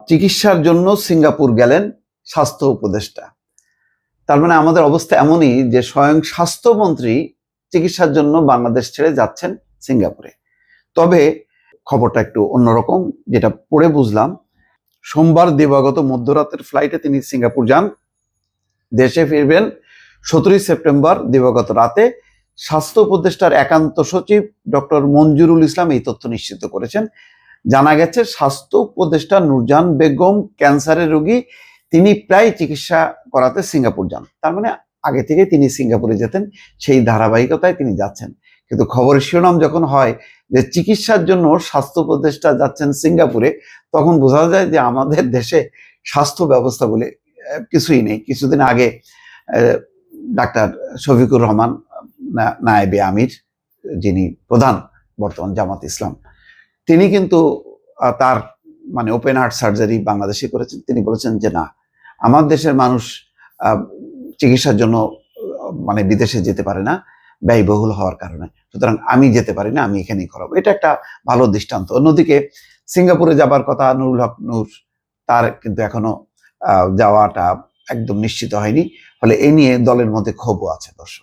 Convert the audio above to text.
চিকিৎসার জন্য সিঙ্গাপুর গেলেন স্বাস্থ্য উপদেষ্টা। তার মানে আমাদের অবস্থা এমনই যে স্বয়ং স্বাস্থ্যমন্ত্রী চিকিৎসার জন্য বাংলাদেশ ছেড়ে যাচ্ছেন সিঙ্গাপুরে। তবে খবরটা একটু অন্যরকম, যেটা পড়ে বুঝলাম। সোমবার দিবাগত মধ্যরাতের ফ্লাইটে তিনি সিঙ্গাপুর যান। দেশে ফিরবেন 17 সেপ্টেম্বর দিবাগত রাতে। স্বাস্থ্য উপদেষ্টার একান্ত সচিব ডক্টর মঞ্জুরুল ইসলাম এই তথ্য নিশ্চিত করেছেন। জানা গেছে স্বাস্থ্য উপদেষ্টা নূরজাহান বেগম ক্যান্সারের রোগী, তিনি প্রায় চিকিৎসা করাতে সিঙ্গাপুর যান। তার মানে আগে থেকে তিনি সিঙ্গাপুরে যেতেন, সেই ধারাবাহিকতায় তিনি যাচ্ছেন। কিন্তু খবরের শিরোনাম যখন হয় যে চিকিৎসার জন্য স্বাস্থ্য উপদেষ্টা যাচ্ছেন সিঙ্গাপুরে, তখন বোঝা যায় যে আমাদের দেশে স্বাস্থ্য ব্যবস্থা বলে কিছুই নেই। কিছুদিন আগে ডাক্তার শফিকুর রহমান নায়েবে আমির, যিনি প্রধান বর্তমান জামাত ইসলাম, তিনি কিন্তু তার মানে ওপেন হার্ট সার্জারি বাংলাদেশে করেছেন। তিনি বলেছেন যে না, আমার দেশের মানুষ চিকিৎসার জন্য মানে বিদেশে যেতে পারে না ব্যয়বহুল হওয়ার কারণে, সুতরাং আমি যেতে পারি না, আমি এখানেই করাবো। এটা একটা ভালো দৃষ্টান্ত। অন্যদিকে সিঙ্গাপুরে যাবার কথা নুরুল হক নূর, তার কিন্তু এখনো যাওয়াটা একদম নিশ্চিত হয়নি। ফলে এ নিয়ে দলের মধ্যে ক্ষোভও আছে। দর্শক।